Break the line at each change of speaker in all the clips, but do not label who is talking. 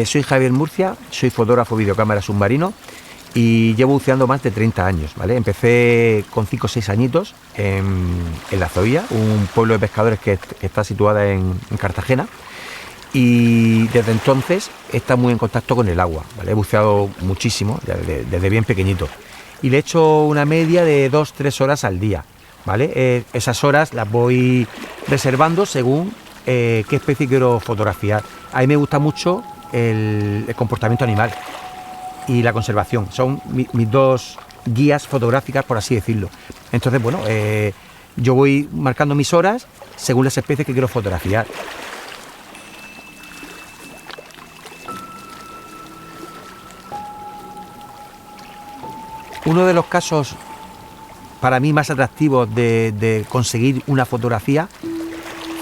Soy Javier Murcia, soy fotógrafo videocámara submarino y llevo buceando más de 30 años, ¿vale? Empecé con 5 o 6 añitos en La Zoía, un pueblo de pescadores que está situada en Cartagena, y desde entonces he estado muy en contacto con el agua, ¿vale? He buceado muchísimo, desde bien pequeñito, y le he hecho una media de 2-3 horas al día, ¿vale? Esas horas las voy reservando según qué especie quiero fotografiar. A mí me gusta mucho el comportamiento animal y la conservación, son mis dos guías fotográficas, por así decirlo. Entonces, bueno, yo voy marcando mis horas según las especies que quiero fotografiar. Uno de los casos para mí más atractivos de conseguir una fotografía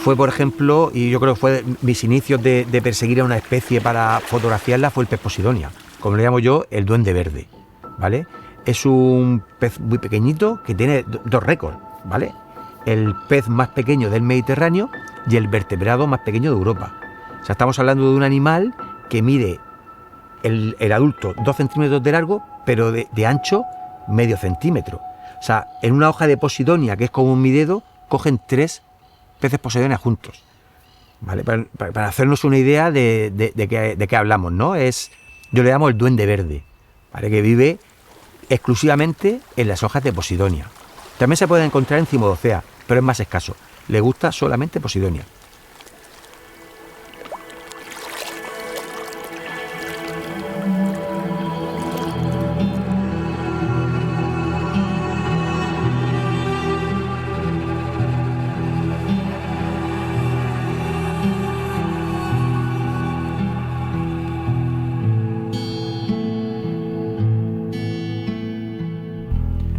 fue, por ejemplo, y yo creo que fue mis inicios de perseguir a una especie para fotografiarla, fue el pez Posidonia, como le llamo yo, el duende verde, ¿vale? Es un pez muy pequeñito que tiene dos récords, ¿vale? El pez más pequeño del Mediterráneo y el vertebrado más pequeño de Europa. O sea, estamos hablando de un animal que mide el adulto 2 centímetros de largo, pero de ancho medio centímetro. O sea, en una hoja de Posidonia, que es como mi dedo, cogen 3 peces Posidonia juntos, ¿vale? Para hacernos una idea de qué hablamos, ¿no? Yo le llamo el duende verde, ¿vale? Que vive exclusivamente en las hojas de Posidonia. También se puede encontrar en Cimodocea, pero es más escaso. Le gusta solamente Posidonia.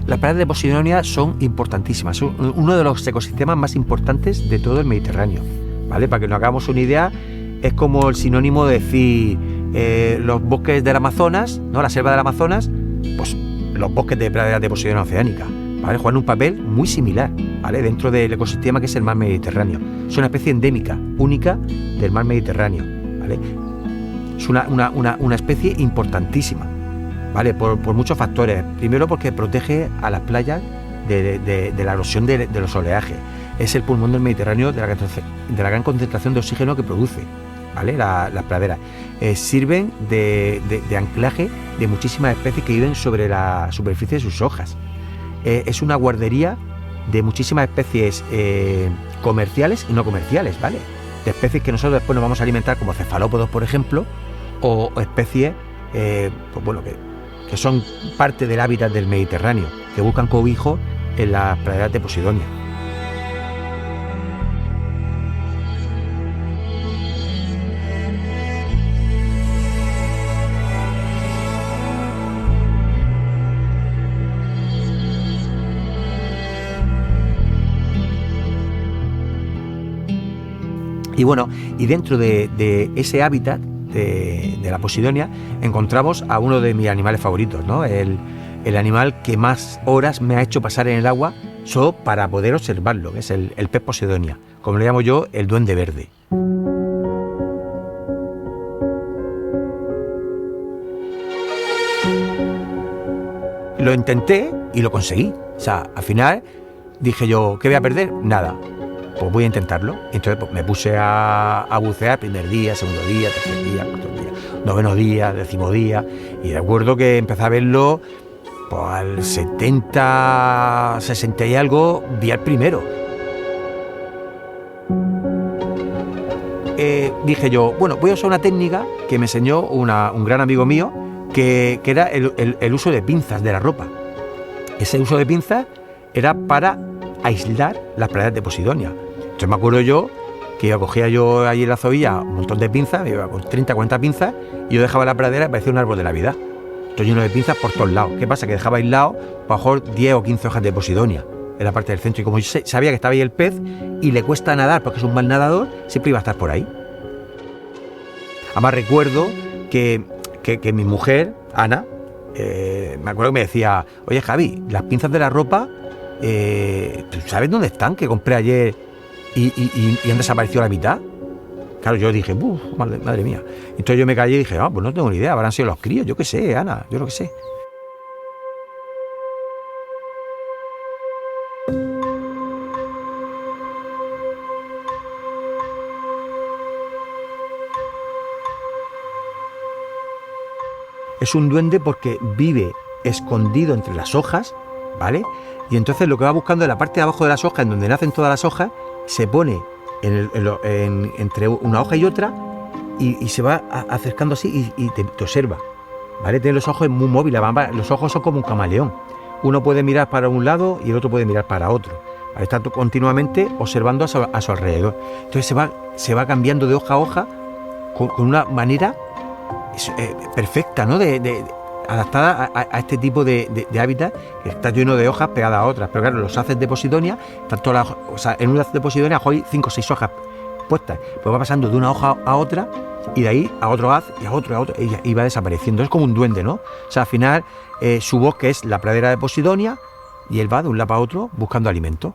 Las playas de Posidonia son importantísimas, son uno de los ecosistemas más importantes de todo el Mediterráneo, ¿vale? Para que nos hagamos una idea, es como el sinónimo de decir los bosques del Amazonas, ¿no? La selva del Amazonas, pues los bosques de praderas de Posidonia oceánica, ¿vale? Juegan un papel muy similar, ¿vale? Dentro del ecosistema que es el mar Mediterráneo. Es una especie endémica, única del mar Mediterráneo, ¿vale? Es una especie importantísima, ¿vale? Por muchos factores. Primero, porque protege a las playas de la erosión de los oleajes. Es el pulmón del Mediterráneo de la gran concentración de oxígeno que produce, ¿vale? Las praderas. Sirven de anclaje de muchísimas especies que viven sobre la superficie de sus hojas. Es una guardería de muchísimas especies comerciales y no comerciales, ¿vale? De especies que nosotros después nos vamos a alimentar, como cefalópodos, por ejemplo, o especies pues bueno, que son parte del hábitat del Mediterráneo, que buscan cobijo en las praderas de Posidonia. Y bueno, y dentro de ese hábitat de la Posidonia encontramos a uno de mis animales favoritos, ¿no? El animal que más horas me ha hecho pasar en el agua solo para poder observarlo, que es el pez Posidonia, como le llamo yo, el duende verde. Lo intenté y lo conseguí. O sea, al final dije yo, ¿qué voy a perder? Nada. Pues voy a intentarlo. Entonces pues, me puse a bucear primer día, segundo día, tercer día, cuarto día, noveno día, 10º día, y recuerdo que empecé a verlo pues, al 70, 60 y algo, vi al primero. Dije yo, bueno, voy a usar una técnica que me enseñó un gran amigo mío, que era el uso de pinzas de la ropa. Ese uso de pinzas era para aislar las praderas de Posidonia. Entonces me acuerdo yo que cogía yo ahí en La Zoía un montón de pinzas, me iba con 30, 40 pinzas, y yo dejaba la pradera y parecía un árbol de Navidad. Estoy lleno de pinzas por todos lados. ¿Qué pasa? Que dejaba aislado, a lo mejor 10 o 15 hojas de Posidonia en la parte del centro, y como yo sabía que estaba ahí el pez y le cuesta nadar porque es un mal nadador, siempre iba a estar por ahí. Además recuerdo que mi mujer, Ana, me acuerdo que me decía, oye Javi, las pinzas de la ropa, ¿tú sabes dónde están? Que compré ayer y han desaparecido la mitad. Claro, yo dije, uff, madre mía. Entonces yo me callé y dije, pues no tengo ni idea, habrán sido los críos, yo qué sé, Ana, yo lo que sé. Es un duende porque vive escondido entre las hojas, ¿vale? Y entonces lo que va buscando en la parte de abajo de las hojas, en donde nacen todas las hojas, se pone entre una hoja y otra y se va acercando así y te observa, ¿vale? Tiene los ojos muy móviles, los ojos son como un camaleón. Uno puede mirar para un lado y el otro puede mirar para otro, ¿vale? Está continuamente observando a su alrededor. Entonces se va cambiando de hoja a hoja con una manera perfecta, ¿no? Adaptada a este tipo de hábitat que está lleno de hojas pegadas a otras. Pero claro, los haces de Posidonia, en un haz de Posidonia hay 5 o 6 hojas puestas, pues va pasando de una hoja a otra y de ahí a otro haz y a otro y va desapareciendo. Es como un duende, ¿no? O sea, al final su bosque es la pradera de Posidonia y él va de un lado a otro buscando alimento.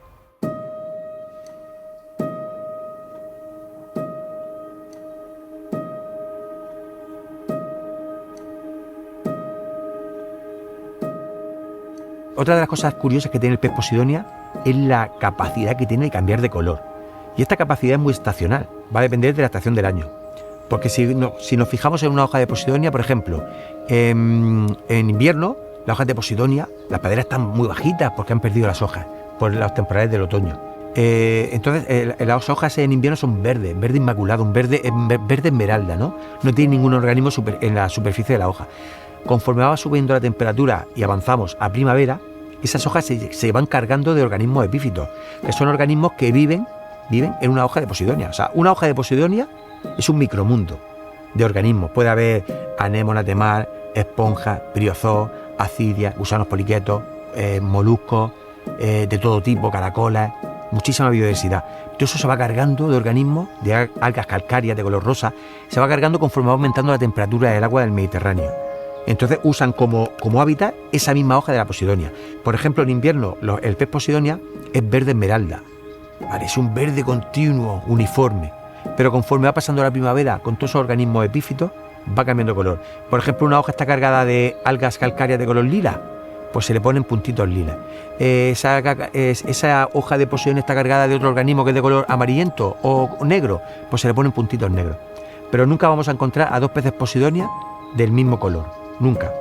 Otra de las cosas curiosas que tiene el pez Posidonia es la capacidad que tiene de cambiar de color. Y esta capacidad es muy estacional, va a depender de la estación del año. Porque si nos fijamos en una hoja de Posidonia, por ejemplo, en invierno, las hojas de Posidonia, las praderas están muy bajitas porque han perdido las hojas por las temporales del otoño. Entonces las hojas en invierno son verde inmaculado, un verde esmeralda, ¿no? No tiene ningún organismo en la superficie de la hoja. Conforme va subiendo la temperatura y avanzamos a primavera, esas hojas se van cargando de organismos epífitos, que son organismos que viven en una hoja de Posidonia. O sea, una hoja de Posidonia es un micromundo de organismos. Puede haber anémonas de mar, esponjas, briozoos, acidias, gusanos poliquetos, moluscos, de todo tipo, caracolas, muchísima biodiversidad. Todo eso se va cargando de organismos, de algas calcáreas de color rosa, se va cargando conforme va aumentando la temperatura del agua del Mediterráneo. Entonces usan como hábitat esa misma hoja de la Posidonia. Por ejemplo, en invierno el pez Posidonia es verde esmeralda, ¿vale? Es un verde continuo, uniforme, pero conforme va pasando la primavera con todos esos organismos epífitos va cambiando color. Por ejemplo, una hoja está cargada de algas calcáreas de color lila, pues se le ponen puntitos lilas. Esa hoja de Posidonia está cargada de otro organismo que es de color amarillento o negro, pues se le ponen puntitos negros. Pero nunca vamos a encontrar a dos peces Posidonia del mismo color. Nunca.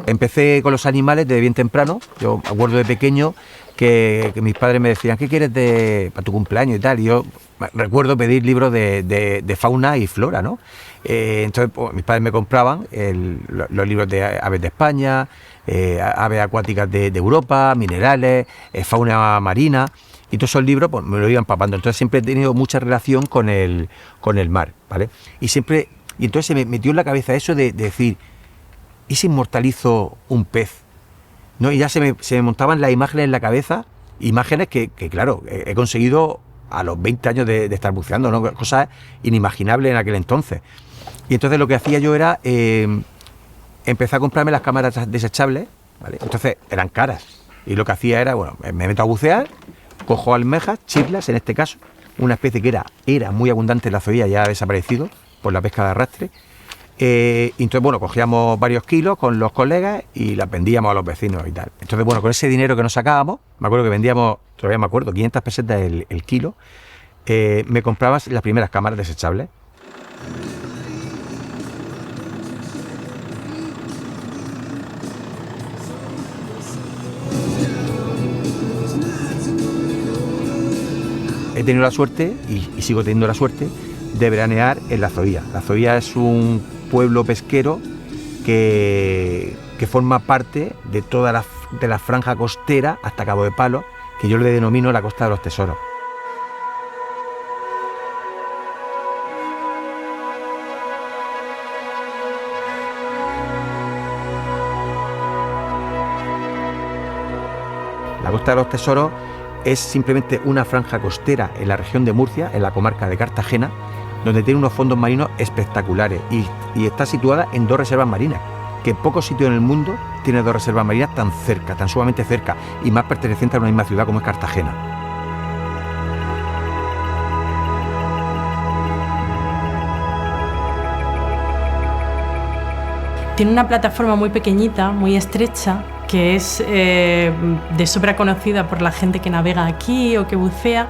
Empecé con los animales desde bien temprano. Yo me acuerdo de pequeño que mis padres me decían, ¿qué quieres para tu cumpleaños y tal? Y yo recuerdo pedir libros de fauna y flora, ¿no? Entonces pues, mis padres me compraban los libros de aves de España, aves acuáticas de Europa, minerales, fauna marina, y todos esos libros pues, me lo iban papando. Entonces siempre he tenido mucha relación con el mar, ¿vale? Y entonces se me metió en la cabeza eso de decir, ¿y si inmortalizo un pez? ¿No? Y ya se me montaban las imágenes en la cabeza, imágenes que claro, he conseguido a los 20 años de estar buceando, ¿no? Cosas inimaginables en aquel entonces. Y entonces lo que hacía yo era empezar a comprarme las cámaras desechables, ¿vale? Entonces eran caras. Y lo que hacía era, bueno, me meto a bucear, cojo almejas, chirlas en este caso, una especie que era muy abundante en la Zoía, ya ha desaparecido por la pesca de arrastre. Y entonces, bueno, cogíamos varios kilos con los colegas y las vendíamos a los vecinos y tal. Entonces, bueno, con ese dinero que nos sacábamos, me acuerdo que vendíamos, todavía me acuerdo, 500 pesetas el kilo, me comprabas las primeras cámaras desechables. He tenido la suerte, y sigo teniendo la suerte, de veranear en la Zoía. La Zoía es un pueblo pesquero que forma parte de toda la franja costera hasta Cabo de Palos, que yo le denomino la Costa de los Tesoros. La Costa de los Tesoros es simplemente una franja costera en la región de Murcia, en la comarca de Cartagena, donde tiene unos fondos marinos espectaculares y está situada en 2 reservas marinas, que en pocos sitios en el mundo tiene 2 reservas marinas tan cerca, tan sumamente cerca, y más pertenecientes a una misma ciudad como es Cartagena.
Tiene una plataforma muy pequeñita, muy estrecha, que es de sobra conocida por la gente que navega aquí o que bucea,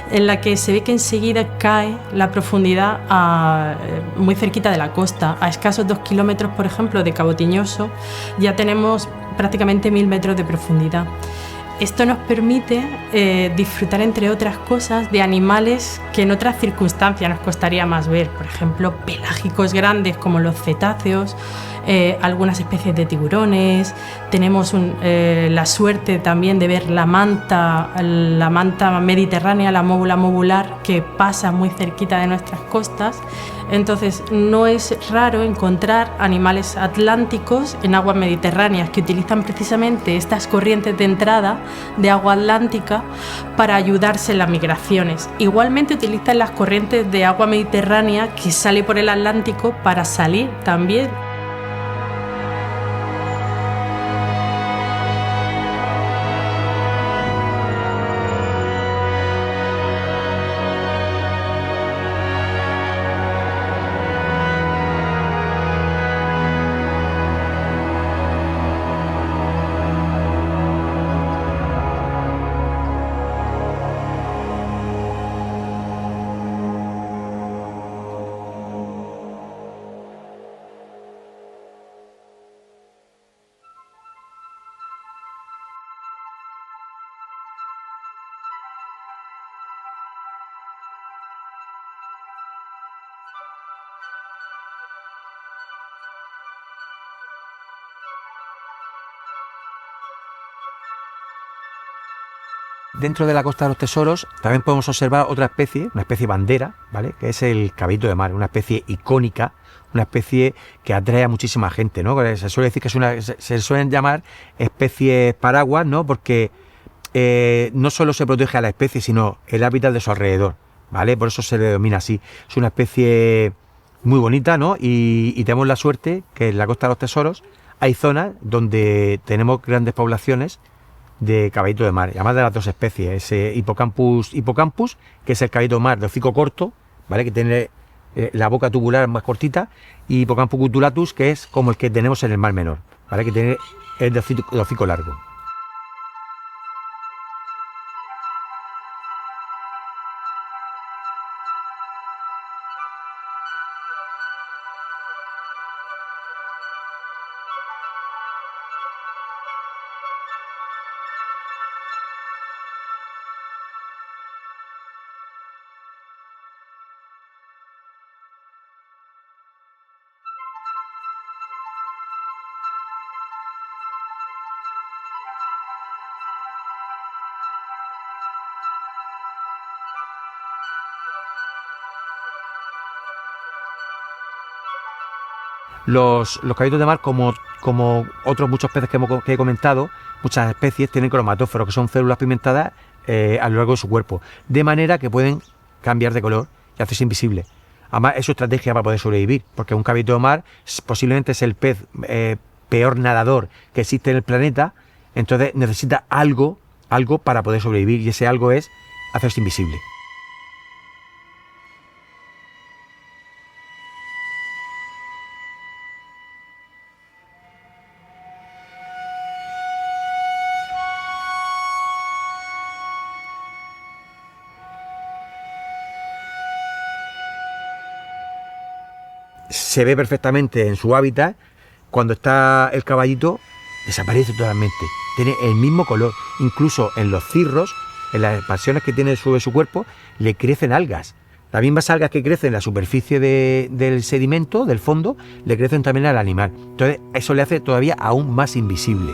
en la que se ve que enseguida cae la profundidad muy cerquita de la costa. A escasos 2 kilómetros, por ejemplo, de Cabo Tiñoso, ya tenemos prácticamente 1000 metros de profundidad. Esto nos permite disfrutar, entre otras cosas, de animales que en otras circunstancias nos costaría más ver. Por ejemplo, pelágicos grandes como los cetáceos, algunas especies de tiburones. Tenemos la suerte también de ver la manta mediterránea, la móvula movular, que pasa muy cerquita de nuestras costas. Entonces, no es raro encontrar animales atlánticos en aguas mediterráneas que utilizan precisamente estas corrientes de entrada de agua atlántica para ayudarse en las migraciones. Igualmente utilizan las corrientes de agua mediterránea que sale por el Atlántico para salir también.
Dentro de la Costa de los Tesoros también podemos observar otra especie, una especie bandera, ¿vale? Que es el caballito de mar, una especie icónica, una especie que atrae a muchísima gente, ¿no? Se suele decir que se suelen llamar especies paraguas, ¿no? Porque no solo se protege a la especie, sino el hábitat de su alrededor, ¿vale? Por eso se le denomina así. Es una especie muy bonita, ¿no? Y tenemos la suerte que en la Costa de los Tesoros hay zonas donde tenemos grandes poblaciones de caballito de mar, además de las 2 especies, ese Hippocampus, que es el caballito de mar de hocico corto, ¿vale? Que tiene la boca tubular más cortita, y Hippocampus cutulatus, que es como el que tenemos en el Mar Menor, ¿vale? Que tiene el de hocico largo. Los caballitos de mar, como otros muchos peces que he comentado, muchas especies tienen cromatóforos, que son células pigmentadas a lo largo de su cuerpo, de manera que pueden cambiar de color y hacerse invisibles. Además, es su estrategia para poder sobrevivir, porque un caballito de mar posiblemente es el pez peor nadador que existe en el planeta, entonces necesita algo para poder sobrevivir, y ese algo es hacerse invisible. Se ve perfectamente en su hábitat. Cuando está el caballito, desaparece totalmente, tiene el mismo color, incluso en los cirros, en las expansiones que tiene sobre su cuerpo, le crecen algas, Las mismas algas que crecen en la superficie del sedimento, del fondo, le crecen también al animal. Entonces eso le hace todavía aún más invisible.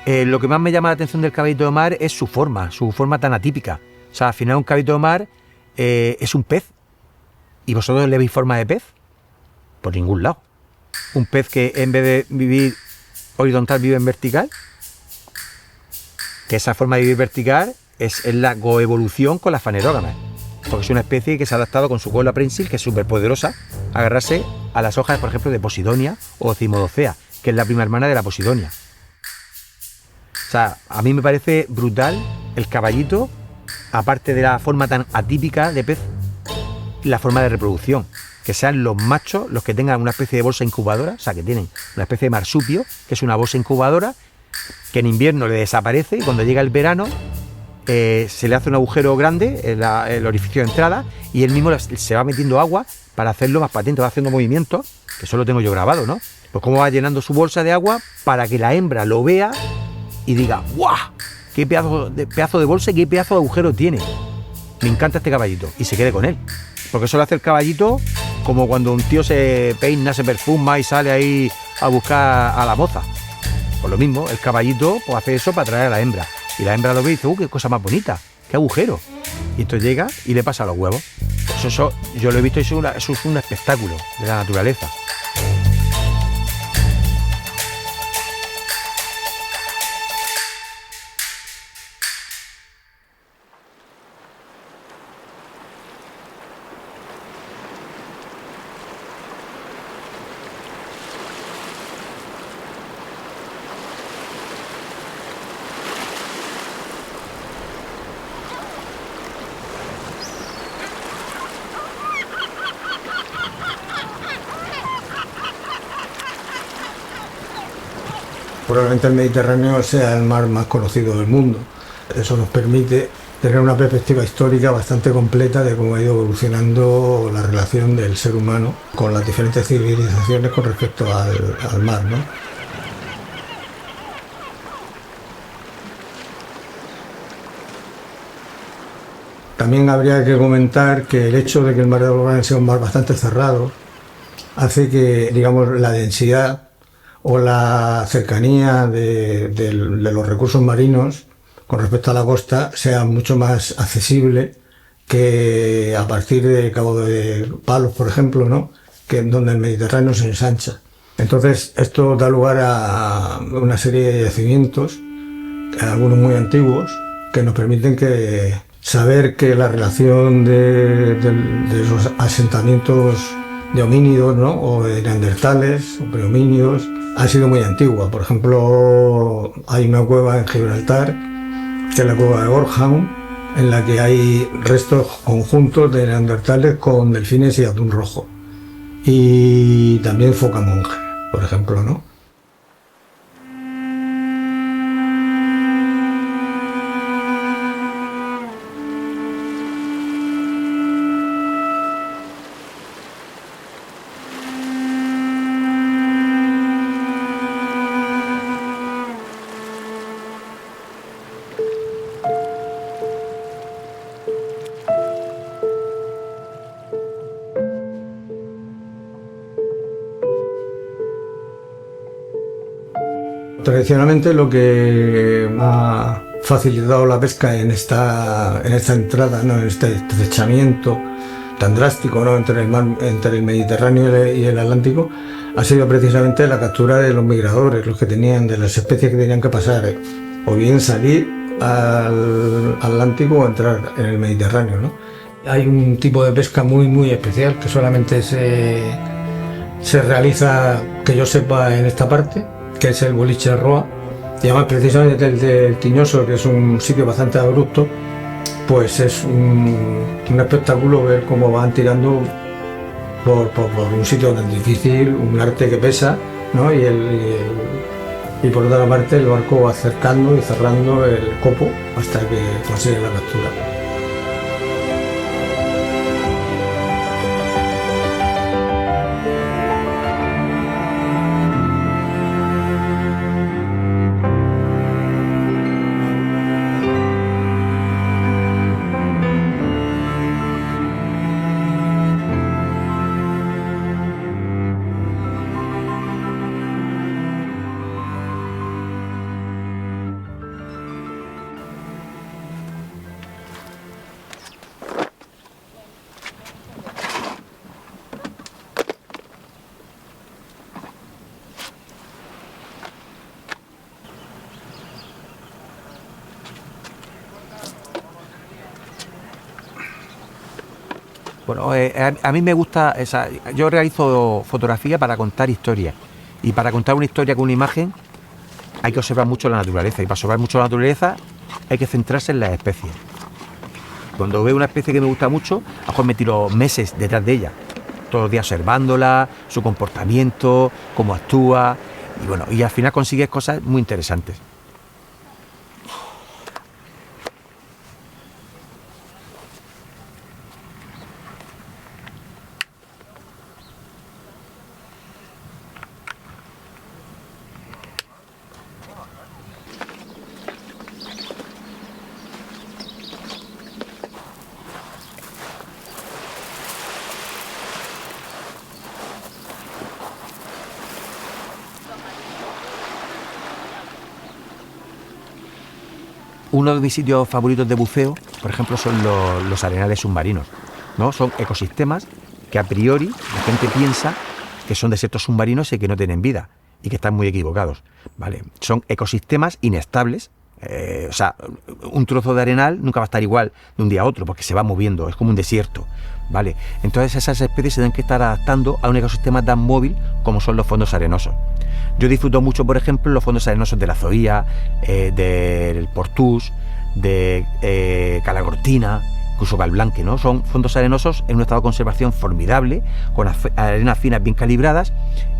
Lo que más me llama la atención del caballito de mar es su forma tan atípica. O sea, al final un caballito de mar es un pez. ¿Y vosotros le veis forma de pez? Por ningún lado. Un pez que en vez de vivir horizontal vive en vertical. Que esa forma de vivir vertical es la coevolución con las fanerógamas. Porque es una especie que se ha adaptado con su cola prensil, que es súper poderosa, a agarrarse a las hojas, por ejemplo, de Posidonia o Cimodocea, que es la prima hermana de la Posidonia. O sea, a mí me parece brutal el caballito, aparte de la forma tan atípica de pez, la forma de reproducción. Que sean los machos los que tengan una especie de bolsa incubadora, o sea, que tienen una especie de marsupio, que es una bolsa incubadora, que en invierno le desaparece y cuando llega el verano se le hace un agujero grande en el orificio de entrada y él mismo se va metiendo agua para hacerlo más patente, va haciendo movimientos, que eso lo tengo yo grabado, ¿no? Pues cómo va llenando su bolsa de agua para que la hembra lo vea y diga, ¡guau! ¡Qué pedazo de bolsa y qué pedazo de agujero tiene! Me encanta este caballito. Y se quede con él. Porque eso lo hace el caballito como cuando un tío se peina, se perfuma y sale ahí a buscar a la moza. Pues lo mismo, el caballito pues hace eso para atraer a la hembra. Y la hembra lo ve y dice, qué cosa más bonita, qué agujero. Y entonces llega y le pasa los huevos. Pues eso yo lo he visto y eso es un espectáculo de la naturaleza.
Probablemente el Mediterráneo sea el mar más conocido del mundo. Eso nos permite tener una perspectiva histórica bastante completa de cómo ha ido evolucionando la relación del ser humano con las diferentes civilizaciones con respecto al mar, ¿no? También habría que comentar que el hecho de que el mar de Alborán sea un mar bastante cerrado hace que, digamos, la densidad o la cercanía de los recursos marinos con respecto a la costa sea mucho más accesible que a partir de Cabo de Palos, por ejemplo, ¿no? Que donde el Mediterráneo se ensancha. Entonces esto da lugar a una serie de yacimientos, algunos muy antiguos, que nos permiten saber que la relación de esos asentamientos de homínidos, ¿no? O de neandertales o prehomínidos ha sido muy antigua. Por ejemplo, hay una cueva en Gibraltar, que es la cueva de Gorham, en la que hay restos conjuntos de neandertales con delfines y atún rojo. Y también foca monje, por ejemplo, ¿no? Tradicionalmente lo que ha facilitado la pesca en esta entrada, ¿no? En este estrechamiento tan drástico, ¿no? entre el Mediterráneo y el Atlántico, ha sido precisamente la captura de los migradores, los que tenían, de las especies que tenían que pasar, o bien salir al Atlántico o entrar en el Mediterráneo, ¿no? Hay un tipo de pesca muy muy especial que solamente se realiza, que yo sepa, en esta parte, que es el boliche de Roa, Y además precisamente el del Tiñoso, que es un sitio bastante abrupto, pues es un espectáculo ver cómo van tirando por un sitio tan difícil, un arte que pesa, ¿no? Y por otra parte el barco va acercando y cerrando el copo hasta que consigue la captura.
Bueno, a mí me gusta, yo realizo fotografía para contar historias, y para contar una historia con una imagen hay que observar mucho la naturaleza, y para observar mucho la naturaleza hay que centrarse en las especies. Cuando veo una especie que me gusta mucho, a lo mejor me tiro meses detrás de ella, todos los días observándola, su comportamiento, cómo actúa, y bueno, y al final consigues cosas muy interesantes. Uno de mis sitios favoritos de buceo, por ejemplo, son los arenales submarinos, ¿no? Son ecosistemas que a priori la gente piensa que son desiertos submarinos y que no tienen vida, y que están muy equivocados, ¿vale? Son ecosistemas inestables, o sea, un trozo de arenal nunca va a estar igual de un día a otro, porque se va moviendo, es como un desierto, ¿vale? Entonces esas especies se tienen que estar adaptando a un ecosistema tan móvil como son los fondos arenosos. Yo disfruto mucho, por ejemplo, los fondos arenosos de la Zoía, del Portús, de Calagortina, incluso Galblanque, ¿no? Son fondos arenosos en un estado de conservación formidable, con arenas finas bien calibradas,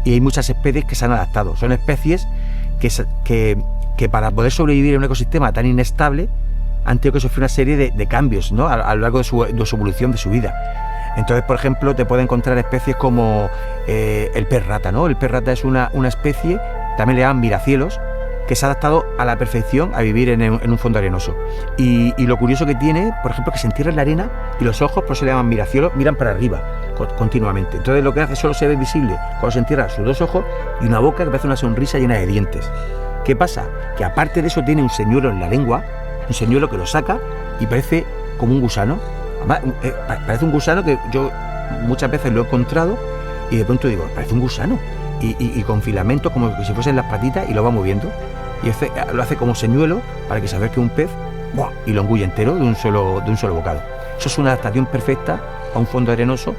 y hay muchas especies que se han adaptado. Son especies que para poder sobrevivir en un ecosistema tan inestable han tenido que sufrir una serie de cambios, ¿no? a lo largo de su evolución, de su vida. Entonces, por ejemplo, te puedes encontrar especies como el pez rata, ¿no? El pez rata es una especie, también le llaman miracielos, que se ha adaptado a la perfección a vivir en un fondo arenoso. Y lo curioso que tiene, por ejemplo, que se entierra en la arena y los ojos, por eso le llaman miracielos, miran para arriba continuamente. Entonces lo que hace, solo se ve visible cuando se entierra sus dos ojos y una boca que parece una sonrisa llena de dientes. ¿Qué pasa? Que aparte de eso tiene un señuelo en la lengua, un señuelo que lo saca y parece como un gusano. Además, parece un gusano que yo muchas veces lo he encontrado y de pronto digo, parece un gusano. Y con filamentos como si fuesen las patitas, y lo va moviendo. Y lo hace como señuelo para que saber que es un pez, ¡buah!, y lo engulle entero de un solo bocado. Eso es una adaptación perfecta a un fondo arenoso,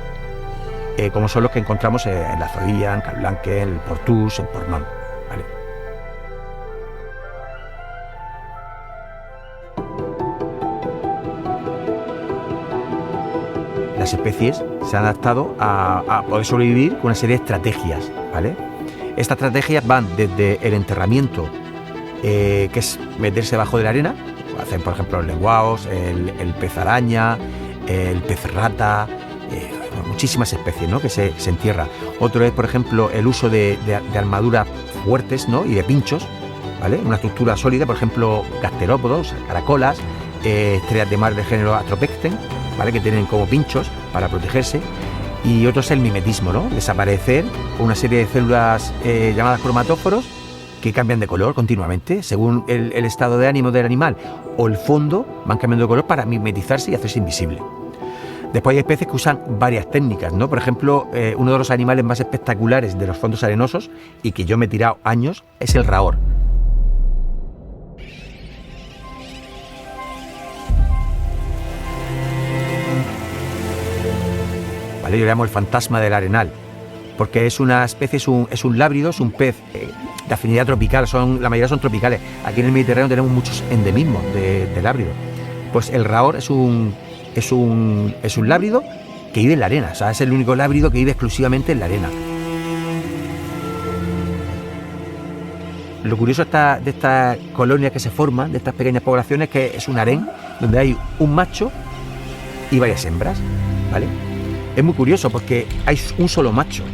como son los que encontramos en la Zoía, en Calblanque, en el Portús, en Portmán, ¿vale? Las especies se han adaptado a poder sobrevivir con una serie de estrategias, ¿vale? Estas estrategias van desde el enterramiento, que es meterse debajo de la arena, hacen por ejemplo los lenguaos, el pez araña, el pez rata, muchísimas especies, ¿no?, que se entierra. Otro es, por ejemplo, el uso de armaduras fuertes, ¿no?, y de pinchos, ¿vale? Una estructura sólida, por ejemplo, gasterópodos, caracolas, estrellas de mar del género Atropecten, ¿vale?, que tienen como pinchos para protegerse. Y otro es el mimetismo, ¿no?, desaparecer con una serie de células llamadas cromatóforos, que cambian de color continuamente según el estado de ánimo del animal o el fondo, van cambiando de color para mimetizarse y hacerse invisible. Después hay especies que usan varias técnicas, ¿no? Por ejemplo, uno de los animales más espectaculares de los fondos arenosos, y que yo me he tirado años, es el raor. ¿Vale? Yo le llamo el fantasma del arenal, porque es una especie, es un lábrido, es un pez de afinidad tropical, la mayoría son tropicales. Aquí en el Mediterráneo tenemos muchos endemismos de lábrido. Pues el rahor es un lábrido que vive en la arena, o sea, es el único lábrido que vive exclusivamente en la arena. Lo curioso de estas colonias que se forman, de estas pequeñas poblaciones, que es un harén donde hay un macho y varias hembras, ¿vale? Es muy curioso porque hay un solo macho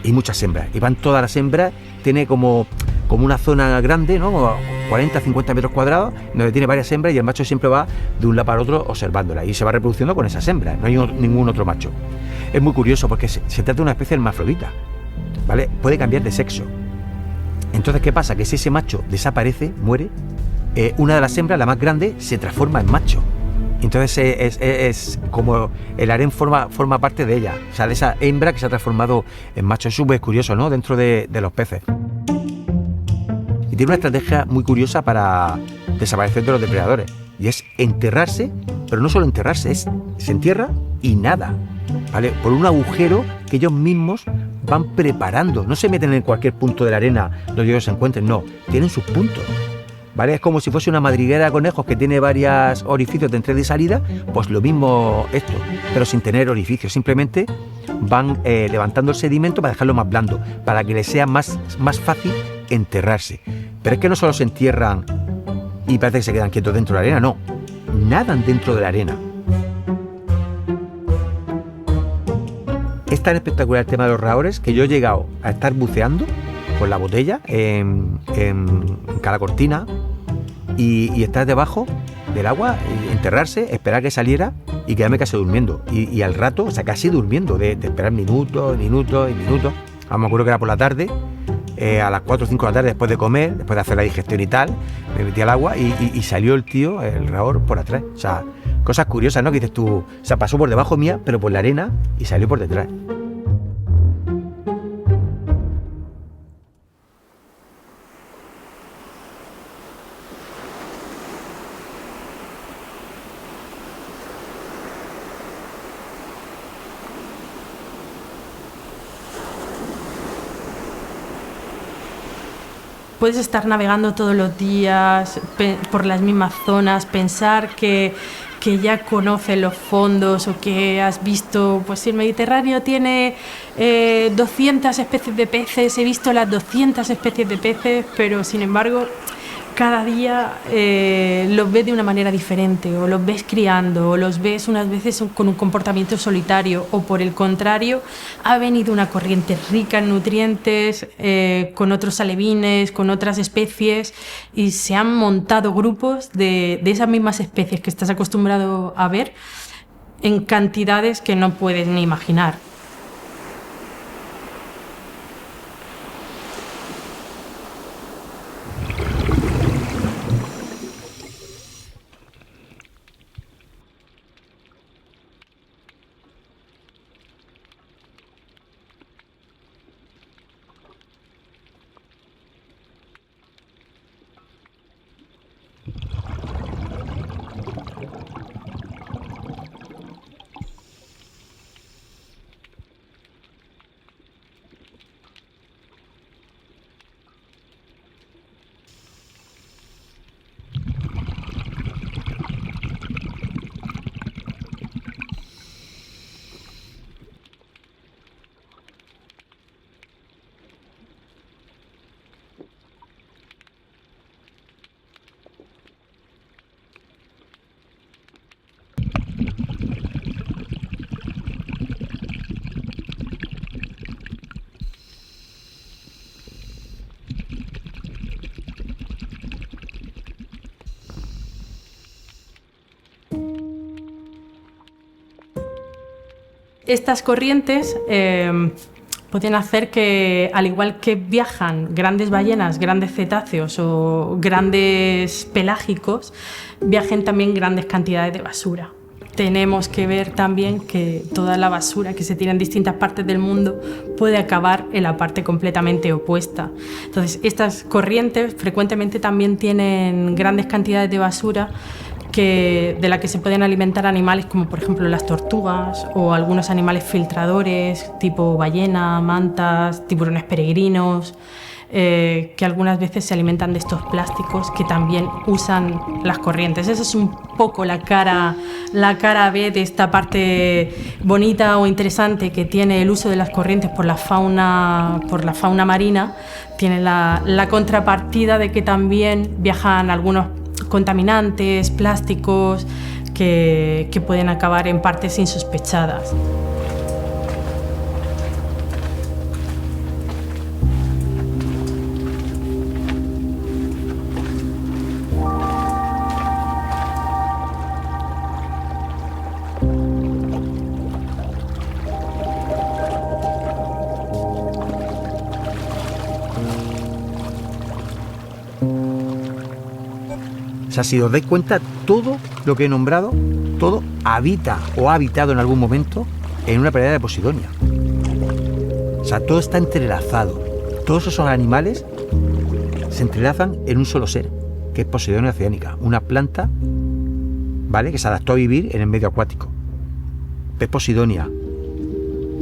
y muchas hembras, y van todas las hembras, tiene como una zona grande, ¿no? Como 40, 50 metros cuadrados, donde tiene varias hembras y el macho siempre va de un lado para otro observándola y se va reproduciendo con esas hembras, no hay ningún otro macho. Es muy curioso porque se trata de una especie hermafrodita, ¿vale? Puede cambiar de sexo. Entonces, ¿qué pasa? Que si ese macho desaparece, muere, una de las hembras, la más grande, se transforma en macho. Entonces es como el harén forma parte de ella, o sea, de esa hembra que se ha transformado en macho. Es súper curioso, ¿no? Dentro de los peces. Y tiene una estrategia muy curiosa para desaparecer de los depredadores, y es enterrarse, pero no solo enterrarse, se entierra y nada, ¿vale? Por un agujero que ellos mismos van preparando. No se meten en cualquier punto de la arena donde ellos se encuentren, no, tienen sus puntos, ¿vale? Es como si fuese una madriguera de conejos que tiene varios orificios de entrada y salida, pues lo mismo esto, pero sin tener orificios, simplemente van levantando el sedimento para dejarlo más blando, para que les sea más fácil enterrarse. Pero es que no solo se entierran y parece que se quedan quietos dentro de la arena, no, nadan dentro de la arena. Es tan espectacular el tema de los rahores que yo he llegado a estar buceando con la botella en Cala Cortina y estar debajo del agua, enterrarse, esperar que saliera y quedarme casi durmiendo. Y al rato, o sea, casi durmiendo, de esperar minutos. Me acuerdo que era por la tarde, a las 4 o 5 de la tarde, después de comer, después de hacer la digestión y tal, me metí al agua y salió el tío, el rahor, por atrás. O sea, cosas curiosas, ¿no? Que dices tú, o sea, pasó por debajo mía, pero por la arena y salió por detrás.
Puedes estar navegando todos los días por las mismas zonas, pensar que ya conoces los fondos o que has visto, pues si el Mediterráneo tiene 200 especies de peces, he visto las 200 especies de peces, pero sin embargo cada día los ves de una manera diferente, o los ves criando, o los ves unas veces con un comportamiento solitario, o por el contrario, ha venido una corriente rica en nutrientes, con otros alevines, con otras especies, y se han montado grupos de esas mismas especies que estás acostumbrado a ver en cantidades que no puedes ni imaginar. Estas corrientes pueden hacer que, al igual que viajan grandes ballenas, grandes cetáceos o grandes pelágicos, viajen también grandes cantidades de basura. Tenemos que ver también que toda la basura que se tira en distintas partes del mundo puede acabar en la parte completamente opuesta. Entonces, estas corrientes frecuentemente también tienen grandes cantidades de basura de la que se pueden alimentar animales como por ejemplo las tortugas o algunos animales filtradores tipo ballena, mantas, tiburones peregrinos, que algunas veces se alimentan de estos plásticos que también usan las corrientes. Esa es un poco la cara B de esta parte bonita o interesante que tiene el uso de las corrientes por la fauna marina. Tiene la contrapartida de que también viajan algunos contaminantes, plásticos que pueden acabar en partes insospechadas.
O sea, si os dais cuenta, todo lo que he nombrado, todo habita o ha habitado en algún momento en una pradera de Posidonia. O sea, todo está entrelazado. Todos esos animales se entrelazan en un solo ser, que es Posidonia oceanica, una planta, ¿vale?, que se adaptó a vivir en el medio acuático. Pez Posidonia,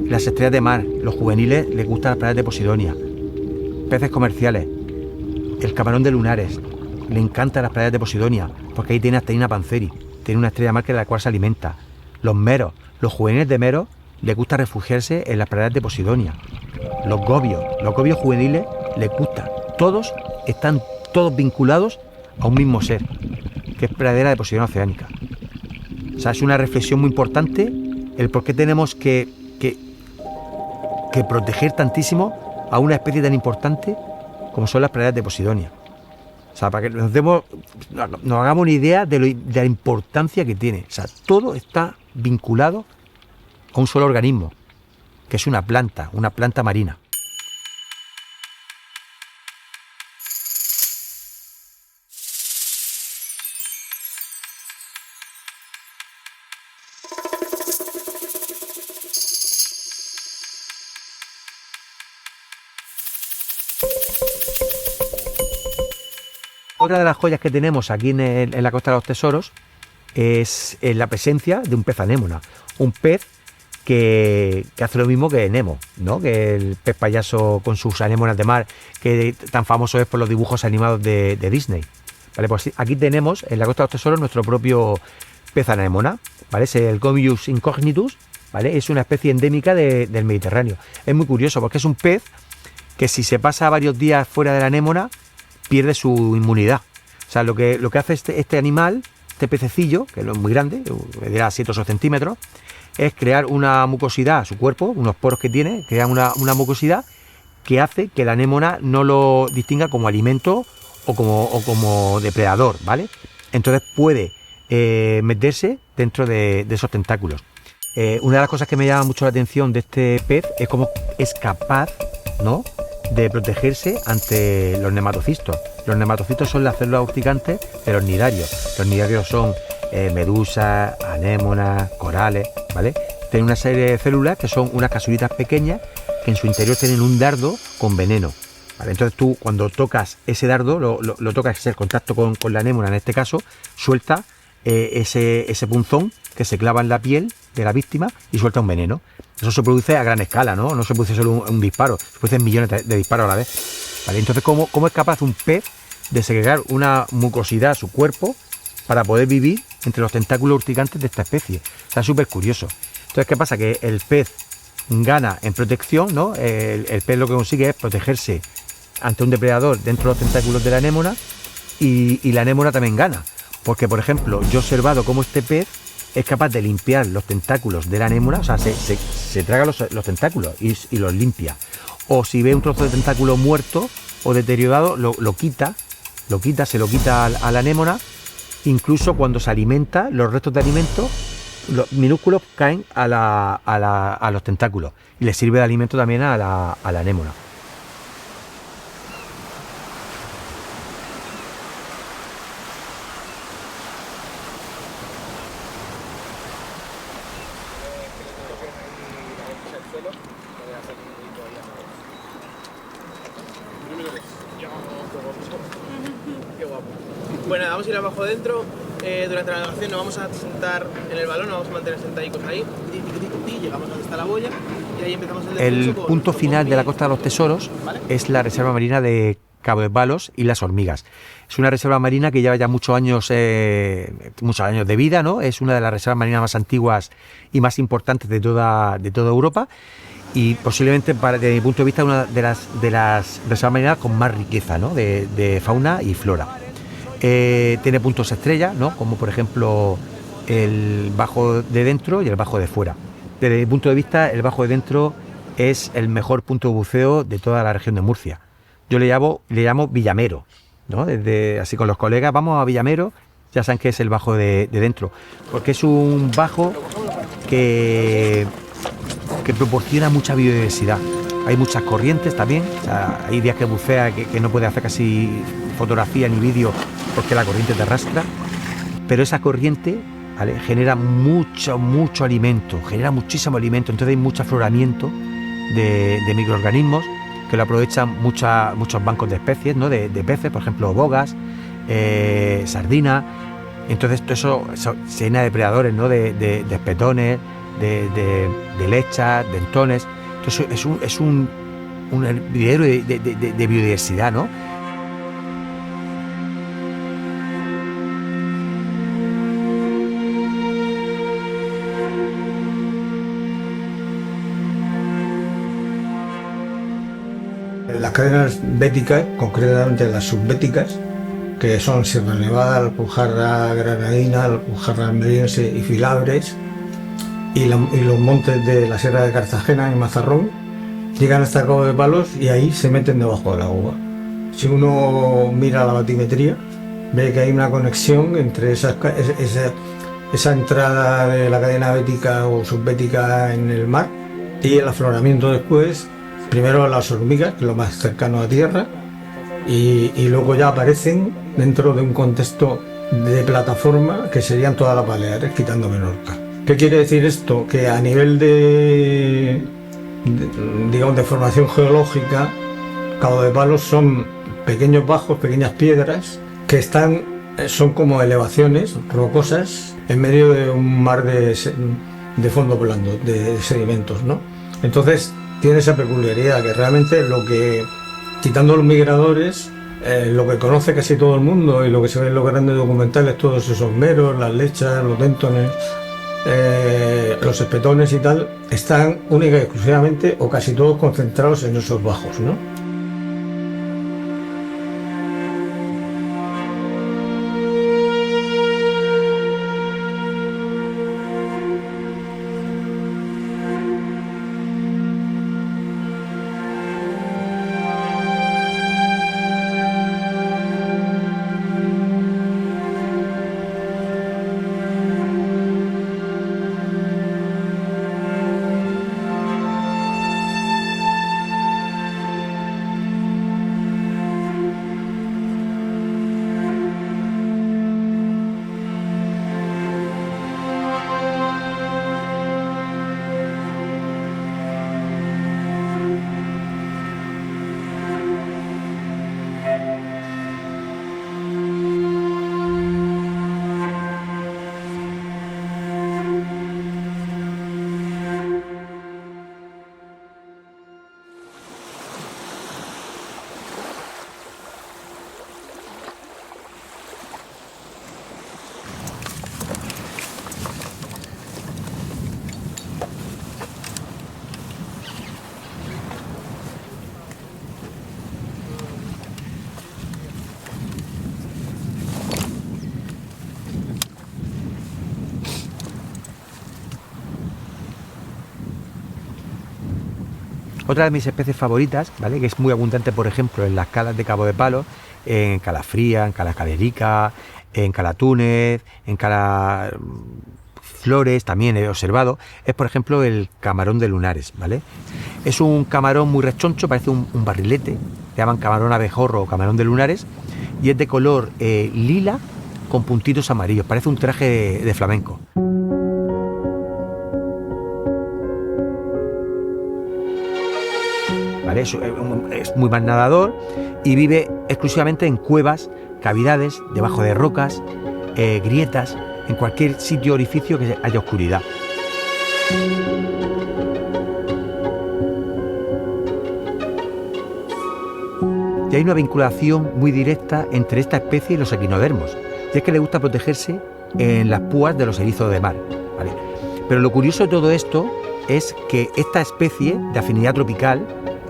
las estrellas de mar, los juveniles les gustan las praderas de Posidonia, peces comerciales, el camarón de lunares, le encantan las praderas de Posidonia, porque ahí tiene Asterina panzeri, tiene una estrella de mar de la cual se alimenta. Los meros, los juveniles de meros, les gusta refugiarse en las praderas de Posidonia. Los gobios juveniles les gusta. Todos están vinculados a un mismo ser, que es pradera de Posidonia oceanica. O sea, es una reflexión muy importante el por qué tenemos que proteger tantísimo a una especie tan importante como son las praderas de Posidonia. O sea, para que nos hagamos una idea de la importancia que tiene. O sea, todo está vinculado a un solo organismo, que es una planta marina. Otra de las joyas que tenemos aquí en la Costa de los Tesoros es la presencia de un pez anémona, un pez que hace lo mismo que Nemo, ¿no?, que el pez payaso con sus anémonas de mar, que tan famoso es por los dibujos animados de Disney. Vale, pues aquí tenemos en la Costa de los Tesoros nuestro propio pez anémona, ¿vale? Es el Gobius incognitus, ¿vale? Es una especie endémica del Mediterráneo. Es muy curioso porque es un pez que si se pasa varios días fuera de la anémona pierde su inmunidad. O sea, lo que hace este animal, este pececillo, que no es muy grande, medirá 7 o 8 centímetros, es crear una mucosidad, su cuerpo, unos poros que tiene, crean una mucosidad que hace que la anémona no lo distinga como alimento o como depredador, ¿vale? Entonces puede meterse dentro de esos tentáculos. Una de las cosas que me llama mucho la atención de este pez es cómo es capaz, ¿no?, de protegerse ante los nematocistos. Los nematocistos son las células urticantes de los nidarios. Los nidarios son medusas, anémonas, corales, ¿vale? Tienen una serie de células que son unas capsulitas pequeñas que en su interior tienen un dardo con veneno, ¿vale? Entonces tú, cuando tocas ese dardo, lo tocas, el contacto con la anémona en este caso, suelta ese punzón que se clava en la piel de la víctima y suelta un veneno. Eso se produce a gran escala, ¿no? No se produce solo un disparo, se producen millones de disparos a la vez, ¿vale? Entonces, ¿cómo es capaz un pez de segregar una mucosidad a su cuerpo para poder vivir entre los tentáculos urticantes de esta especie? O sea, es súper curioso. Entonces, ¿qué pasa? Que el pez gana en protección, ¿no? El pez lo que consigue es protegerse ante un depredador dentro de los tentáculos de la anémona y la anémona también gana. Porque, por ejemplo, yo he observado cómo este pez es capaz de limpiar los tentáculos de la anémona, o sea, se traga los tentáculos y los limpia. O si ve un trozo de tentáculo muerto o deteriorado, lo quita, se lo quita a la anémona. Incluso cuando se alimenta, los restos de alimento, los minúsculos, caen a los tentáculos y le sirve de alimento también a la anémona.
Bueno, vamos a ir abajo dentro. Durante la navegación nos vamos a sentar en el balón, nos vamos a mantener sentadicos ahí, llegamos donde está la boya y ahí empezamos el descenso.
El punto final de la Costa de los Tesoros, ¿vale?, es la reserva marina de Cabo de Palos y Las Hormigas. Es una reserva marina que lleva ya muchos años de vida, ¿no? Es una de las reservas marinas más antiguas y más importantes de toda Europa, y posiblemente, desde mi punto de vista, una de las reservas marinas con más riqueza, ¿no?, de fauna y flora. Tiene puntos estrella, ¿no?, como por ejemplo el bajo de dentro y el bajo de fuera. Desde mi punto de vista, el bajo de dentro es el mejor punto de buceo de toda la región de Murcia. Yo le llamo Villamero, ¿no? Desde, así con los colegas, vamos a Villamero, ya saben que es el bajo de dentro, porque es un bajo que proporciona mucha biodiversidad. Hay muchas corrientes también, o sea, hay días que bucea que no puede hacer casi fotografía ni vídeo porque la corriente te arrastra, pero esa corriente, ¿vale?, genera mucho alimento, genera muchísimo alimento, entonces hay mucho afloramiento de microorganismos que lo aprovechan muchos bancos de especies, ¿no?, de peces, por ejemplo bogas, sardina. Entonces todo eso se llena de predadores, ¿no?, de espetones, de lechas, dentones. Entonces es un hervidero de biodiversidad, ¿no?
Las cadenas béticas, concretamente las subbéticas, que son Sierra Nevada, Alpujarra Granadina, Alpujarra Almeriense y Filabres, y los montes de la Sierra de Cartagena y Mazarrón, llegan hasta Cabo de Palos y ahí se meten debajo del agua. Si uno mira la batimetría, ve que hay una conexión entre esa entrada de la cadena bética o subbética en el mar y el afloramiento después, primero las hormigas, que es lo más cercano a tierra, y luego ya aparecen dentro de un contexto de plataforma que serían todas las Baleares, quitando Menorca. ¿Qué quiere decir esto? Que a nivel de formación geológica, Cabo de Palos son pequeños bajos, pequeñas piedras que son como elevaciones rocosas en medio de un mar de fondo blando, de sedimentos, ¿no? Entonces tiene esa peculiaridad que realmente quitando los migradores, lo que conoce casi todo el mundo y lo que se ve en los grandes documentales, todos esos meros, las lechas, los dentones, los espetones y tal, están única y exclusivamente o casi todos concentrados en esos bajos, ¿no?
Otra de mis especies favoritas, ¿vale?, que es muy abundante, por ejemplo, en las calas de Cabo de Palos, en Calafría, en Cala Calerica, en Calatúnez, en Cala Flores, también he observado, es por ejemplo el camarón de lunares, ¿vale? Es un camarón muy rechoncho, parece un barrilete, le llaman camarón abejorro o camarón de lunares, y es de color lila con puntitos amarillos, parece un traje de flamenco. ¿Vale? Es muy mal nadador y vive exclusivamente en cuevas, cavidades, debajo de rocas, grietas, en cualquier sitio orificio que haya oscuridad. Y hay una vinculación muy directa entre esta especie y los equinodermos, y es que le gusta protegerse en las púas de los erizos de mar, ¿vale? Pero lo curioso de todo esto es que esta especie de afinidad tropical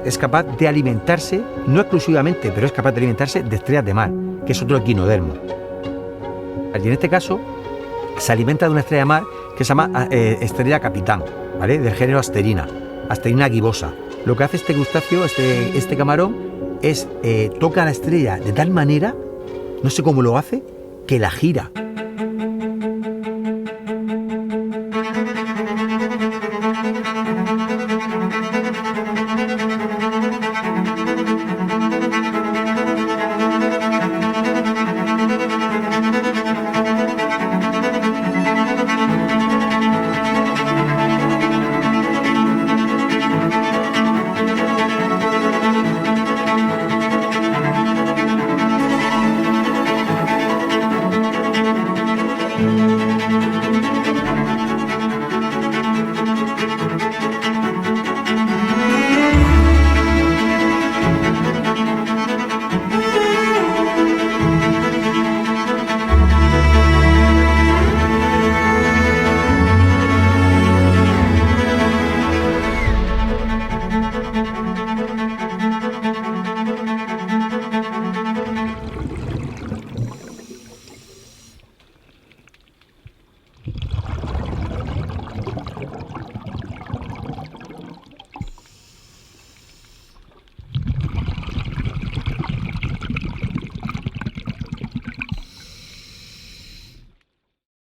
es capaz de alimentarse, no exclusivamente, pero es capaz de alimentarse de estrellas de mar, que es otro equinodermo. Y en este caso se alimenta de una estrella de mar que se llama estrella capitán, ¿vale? Del género Asterina, Asterina gibosa. Lo que hace este crustáceo, este camarón, es toca la estrella de tal manera, no sé cómo lo hace, que la gira.